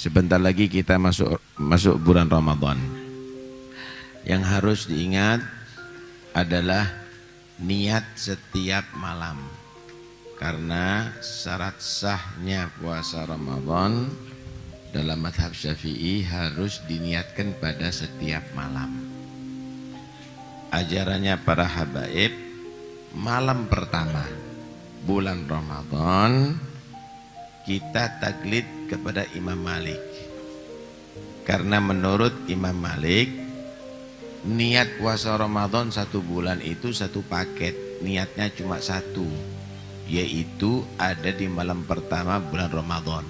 Sebentar lagi kita masuk bulan Ramadan. Yang harus diingat adalah niat setiap malam. Karena syarat sahnya puasa Ramadan dalam mazhab Syafi'i harus diniatkan pada setiap malam. Ajarannya para habaib, malam pertama bulan Ramadan kita taklid kepada Imam Malik. Karena menurut Imam Malik, niat puasa Ramadan 1 bulan itu satu paket, niatnya cuma satu, yaitu ada di malam pertama bulan Ramadan.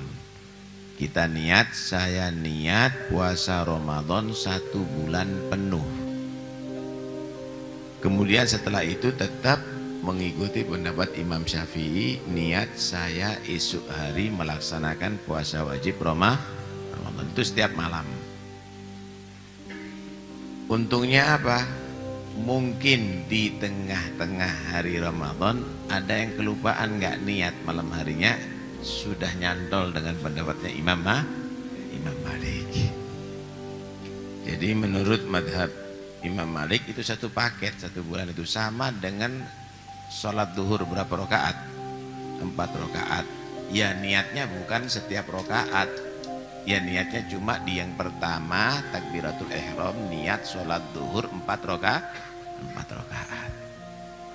Kita niat, saya niat puasa Ramadan 1 bulan penuh. Kemudian setelah itu tetap mengikuti pendapat Imam Syafi'i, niat saya esok hari melaksanakan puasa wajib Ramadan itu setiap malam. Untungnya apa? Mungkin di tengah-tengah hari Ramadan ada yang kelupaan nggak niat malam harinya, sudah nyantol dengan pendapatnya Imam Malik. Jadi menurut madhab Imam Malik itu satu paket, 1 bulan itu sama dengan sholat duhur berapa rakaat? 4 rakaat. Ya niatnya bukan setiap rakaat. Ya niatnya cuma di yang pertama takbiratul ihram, niat sholat duhur 4 rakaat.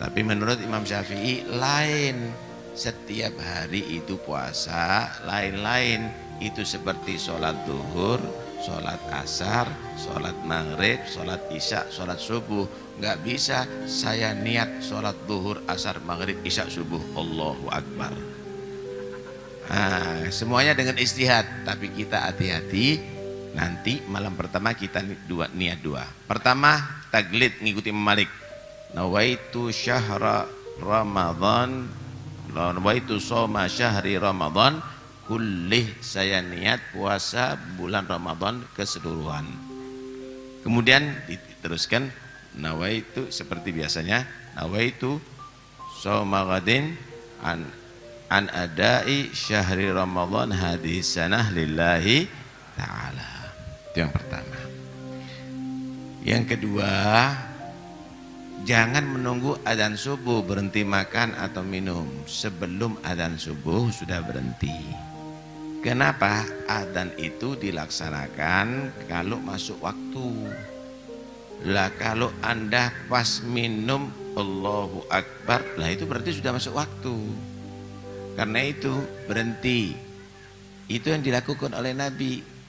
Tapi menurut Imam Syafi'i lain. Setiap hari itu puasa, lain-lain. Itu seperti sholat duhur, sholat asar, sholat maghrib, sholat isya, sholat subuh. Nggak bisa saya niat sholat duhur, asar, maghrib, isya, subuh. Allahu Akbar. Nah, semuanya dengan istihad. Tapi kita hati-hati. Nanti malam pertama kita niat dua. Pertama taglid ngikuti Imam Malik. Nawaitu syahra Ramadan, nawaitu soma syahri Ramadan kullih, saya niat puasa bulan Ramadan keseluruhan. Kemudian diteruskan nawaitu seperti biasanya, nawaitu soma ghadin an adai syahri Ramadan hadis sanah lillahi ta'ala. Itu yang pertama. Yang kedua, jangan menunggu adzan subuh berhenti makan atau minum. Sebelum adzan subuh sudah berhenti. Kenapa? Adzan itu dilaksanakan kalau masuk waktu. Lah kalau Anda pas minum Allahu Akbar, lah itu berarti sudah masuk waktu. Karena itu berhenti. Itu yang dilakukan oleh Nabi.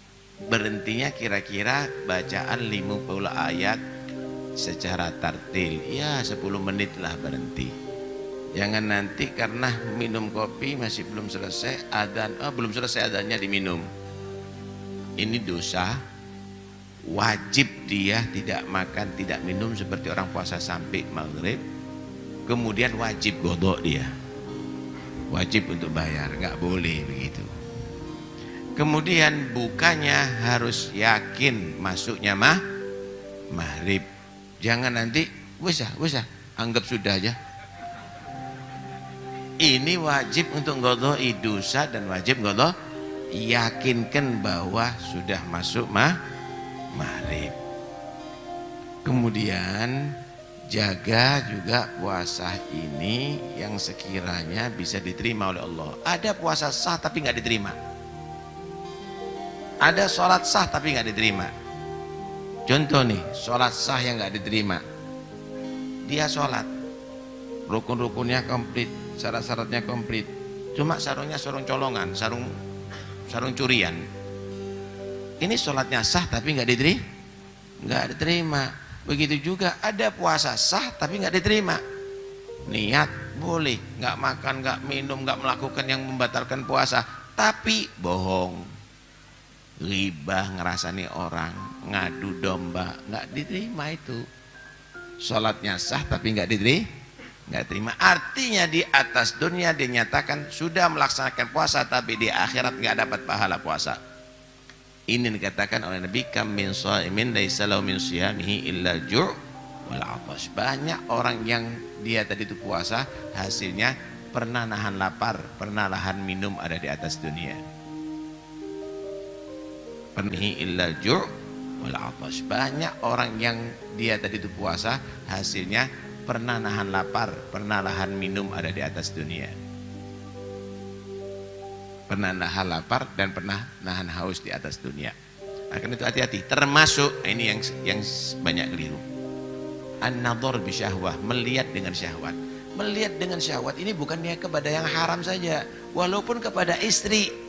Berhentinya kira-kira bacaan 50 ayat secara tartil. Ya 10 menit lah berhenti. Jangan nanti karena minum kopi masih belum selesai adzan, belum selesai adzannya diminum. Ini dosa. Wajib dia tidak makan, tidak minum seperti orang puasa sampai maghrib. Kemudian wajib godok dia. Wajib untuk bayar, nggak boleh begitu. Kemudian bukanya harus yakin masuknya maghrib. Jangan nanti wis anggap sudah aja. Ini wajib untuk ngodoi dosa dan wajib ngodoi, yakinkan bahwa sudah masuk maghrib. Kemudian jaga juga puasa ini yang sekiranya bisa diterima oleh Allah. Ada puasa sah tapi nggak diterima. Ada sholat sah tapi nggak diterima. Contoh nih, sholat sah yang nggak diterima. Dia sholat, rukun-rukunnya komplit, syarat-syaratnya komplit. Cuma sarungnya sarung colongan, sarung curian. Ini sholatnya sah tapi nggak diterima. Begitu juga ada puasa sah tapi nggak diterima. Niat boleh, nggak makan, nggak minum, nggak melakukan yang membatalkan puasa, tapi bohong, ghibah, ngerasani orang, ngadu domba, nggak diterima itu. Sholatnya sah tapi nggak diterima. Artinya di atas dunia dinyatakan sudah melaksanakan puasa, tapi di akhirat nggak dapat pahala puasa. Ini dikatakan oleh Nabi, kam min shaimin laisa lahu min siyamihi illa ju' wal 'atash. Banyak orang yang dia tadi itu puasa, hasilnya pernah nahan lapar, pernah nahan minum ada di atas dunia. Pernihi illal ju' wal 'atash. Banyak orang yang dia tadi itu puasa, hasilnya pernah nahan lapar, pernah nahan minum ada di atas dunia. Pernah nahan lapar dan pernah nahan haus di atas dunia. Karena itu hati-hati. Termasuk ini yang banyak keliru. An-nadhar bi syahwah, melihat dengan syahwat. Melihat dengan syahwat ini bukannya kepada yang haram saja, walaupun kepada istri.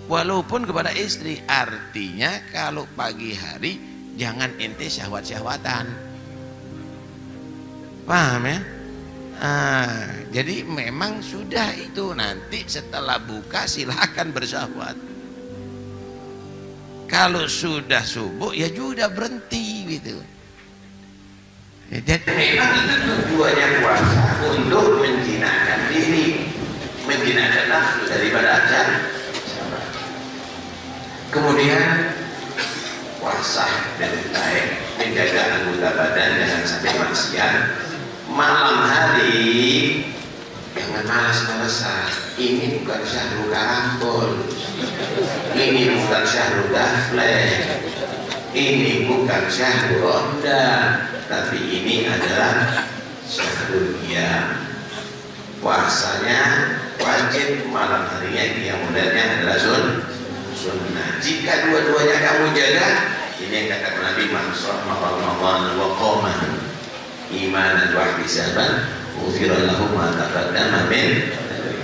Walaupun kepada istri, artinya kalau pagi hari jangan ente syahwat-syahwatan. Paham ya? Jadi memang sudah itu, nanti setelah buka silahkan bersyahwat. Kalau sudah subuh ya sudah berhenti gitu. Ya, jadi memang itu tujuannya puasa untuk menjinakkan diri, menjinakkan nafsu daripada ajar. Kemudian puasa dan baik, menjaga anggota badan jangan sampai maksiat. Malam hari jangan malas-malasan. Ini bukan syahrul karambol, ini bukan syahrul gafleh, ini bukan syahrul ronda, tapi ini adalah syahrul qiyam. Puasanya wajib, malam harinya yang mudahnya adalah sunnah. Jika dua-duanya kamu jaga, ini yang kata Nabi Muhammad Ramadan wa qamah imanan wa ihtisaban ghufira lahu ma taqaddama min.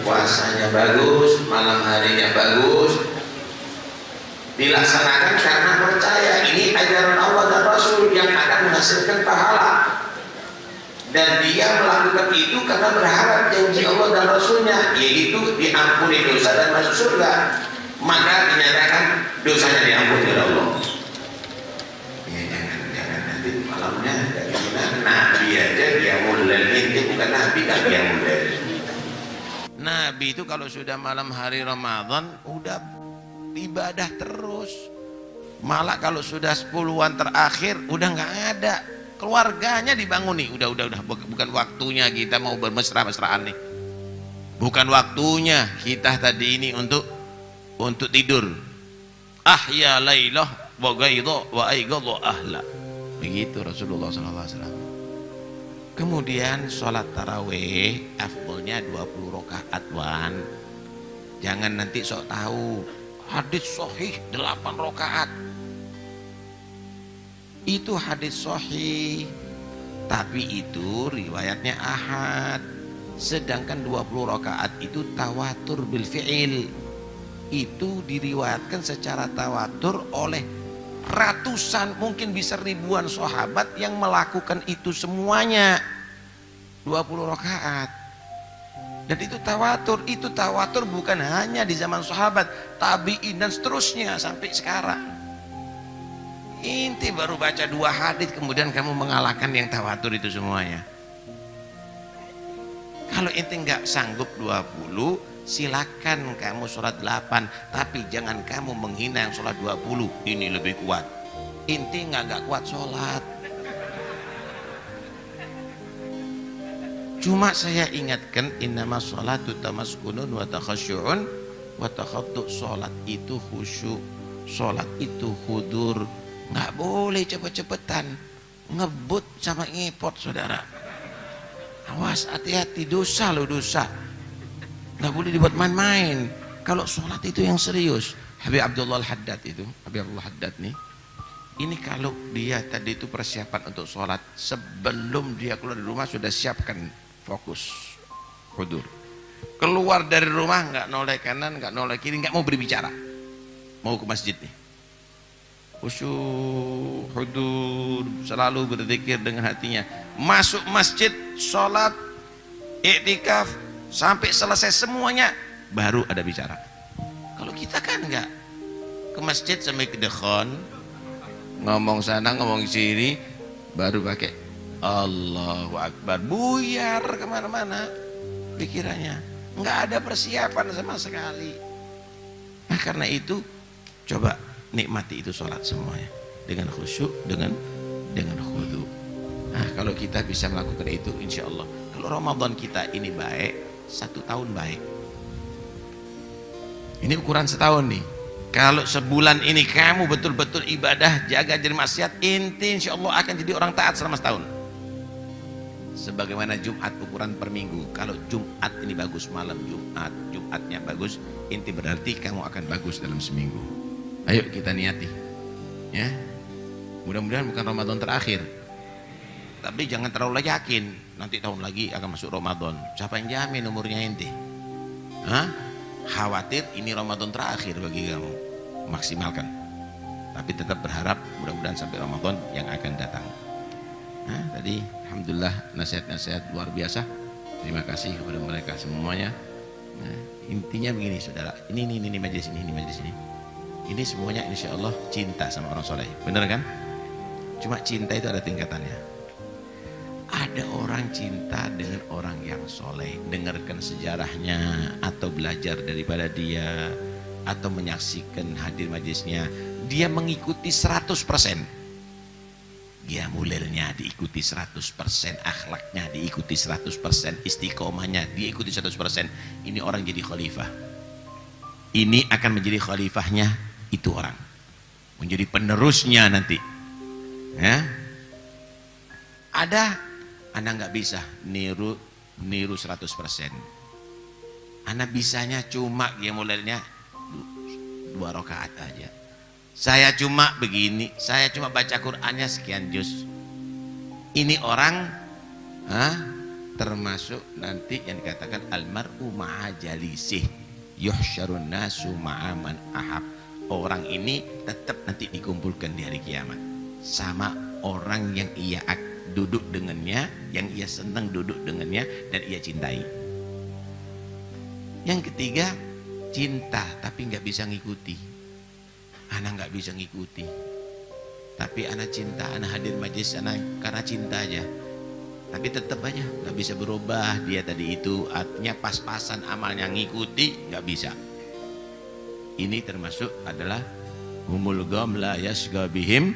Puasanya bagus, malam harinya bagus, dilaksanakan karena percaya ini ajaran Allah dan Rasul yang akan menghasilkan pahala, dan dia melakukan itu karena berharap janji Allah dan Rasulnya, yaitu diampuni dosa dan masuk surga. Maka dinyatakan dosanya diampuni oleh Allah. Ya, jangan nanti malamnya dari mana Nabi aja dia mulai, ini bukan Nabi kan dia mulai. Nabi itu kalau sudah malam hari Ramadan udah ibadah terus. Malah kalau sudah 10-an terakhir udah nggak ada, keluarganya dibangun nih, udah bukan waktunya kita mau bermesra-mesraan nih, bukan waktunya kita tadi ini untuk tidur. Ahya lailah wa gaidha wa aigadha ahla, begitu Rasulullah SAW. Kemudian sholat tarawih afdolnya 20 rakaat wan. Jangan nanti sok tahu hadis sahih 8 rakaat. Itu hadis sahih, tapi itu riwayatnya ahad. Sedangkan 20 rakaat itu tawatur bil fi'il. Itu diriwayatkan secara tawatur oleh ratusan, mungkin bisa ribuan sahabat yang melakukan itu semuanya 20 rakaat. Dan itu tawatur bukan hanya di zaman sahabat, tabi'in dan seterusnya sampai sekarang. Inti baru baca 2 hadis kemudian kamu mengalahkan yang tawatur itu semuanya. Kalau inti nggak sanggup 20, silakan kamu sholat 8, tapi jangan kamu menghina yang sholat 20, ini lebih kuat. Inti nggak kuat sholat. Cuma saya ingatkan, innama sholatu tamaskunun wa takhasyu'un wa takhaddu. Sholat itu khusyuk, sholat itu khudur. Nggak boleh cepet-cepetan ngebut sama ngepot, saudara. Awas, hati-hati, dosa loh, dosa. Nggak boleh dibuat main-main. Kalau sholat itu yang serius. Habib Abdullah Al-Haddad itu, Habib Abdullah Haddad nih, ini kalau dia tadi itu persiapan untuk sholat, sebelum dia keluar dari rumah sudah siapkan fokus hudur. Keluar dari rumah nggak noleh kanan, nggak noleh kiri, nggak mau berbicara, mau ke masjid nih, khusyuk hudur, selalu berzikir dengan hatinya. Masuk masjid, sholat, iktikaf, sampai selesai semuanya baru ada bicara. Kalau kita kan enggak, ke masjid sampai ke dekhon, ngomong sana ngomong sini, baru pakai Allahu Akbar, buyar kemana-mana pikirannya, nggak ada persiapan sama sekali. Nah karena itu coba nikmati itu sholat semuanya dengan khusyuk, dengan khudu. Nah kalau kita bisa melakukan itu, insya Allah kalau Ramadan kita ini baik, 1 tahun baik. Ini ukuran setahun nih. Kalau sebulan ini kamu betul-betul ibadah, jaga dari maksiat, inti insya Allah akan jadi orang taat selama setahun. Sebagaimana Jumat ukuran per minggu. Kalau Jumat ini bagus malam Jumat, Jumatnya bagus, inti berarti kamu akan bagus dalam seminggu. Ayo kita niati, ya. Mudah-mudahan bukan Ramadan terakhir. Tapi jangan terlalu yakin nanti tahun lagi akan masuk Ramadan. Siapa yang jamin umurnya inti? Hah? Khawatir ini Ramadan terakhir bagi kamu. Maksimalkan. Tapi tetap berharap mudah-mudahan sampai Ramadan yang akan datang. Nah, tadi alhamdulillah nasihat-nasihat luar biasa. Terima kasih kepada mereka semuanya. Nah, intinya begini saudara, ini majelis ini majelis ini. Ini semuanya insya Allah cinta sama orang soleh, bener kan? Cuma cinta itu ada tingkatannya. Ada orang cinta dengan orang yang soleh, dengarkan sejarahnya atau belajar daripada dia atau menyaksikan hadir majelisnya, dia mengikuti 100%. Dia mulilnya diikuti 100%, akhlaknya diikuti 100%, istiqomahnya diikuti 100%. Ini orang jadi khalifah. Ini akan menjadi khalifahnya itu orang, menjadi penerusnya nanti. Ya, ada Anda nggak bisa niru 100%. Anda bisanya cuma dia mulainya 2 rakaat aja. Saya cuma begini, saya cuma baca Qur'annya sekian juz. Ini orang termasuk nanti yang dikatakan almar'u ma'a jalisih yuhsyarun nasu ma'a man ahab. Orang ini tetap nanti dikumpulkan di hari kiamat sama orang yang ia duduk dengannya, yang ia senang duduk dengannya dan ia cintai. Yang ketiga, cinta tapi nggak bisa ngikuti. Anak nggak bisa ngikuti, tapi anak cinta, anak hadir majlis anak karena cinta aja. Tapi tetap aja nggak bisa berubah dia tadi itu, artinya pas-pasan amalnya ngikuti nggak bisa. Ini termasuk adalah humul gom la yasga bihim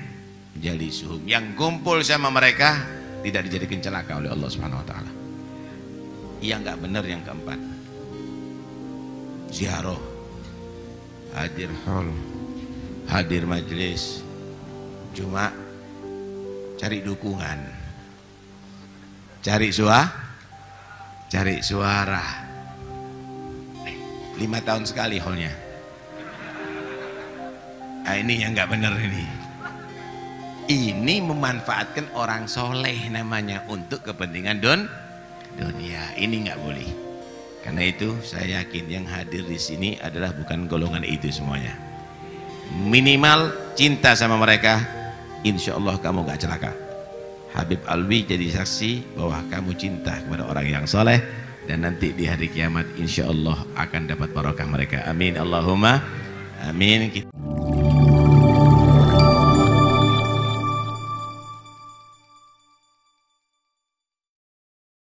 jalisuhum, yang kumpul sama mereka tidak dijadikan celaka oleh Allah Subhanahu Wa Taala. Yang nggak benar yang keempat, ziarah, hadir hall, hadir majelis cuma cari dukungan, cari suara. 5 tahun sekali hallnya. Nah, ini yang nggak benar ini. Ini memanfaatkan orang soleh namanya untuk kepentingan dunia. Ini nggak boleh. Karena itu saya yakin yang hadir di sini adalah bukan golongan itu semuanya. Minimal cinta sama mereka, insya Allah kamu gak celaka. Habib Alwi jadi saksi bahwa kamu cinta kepada orang yang soleh, dan nanti di hari kiamat insya Allah akan dapat barokah mereka. Amin Allahumma amin.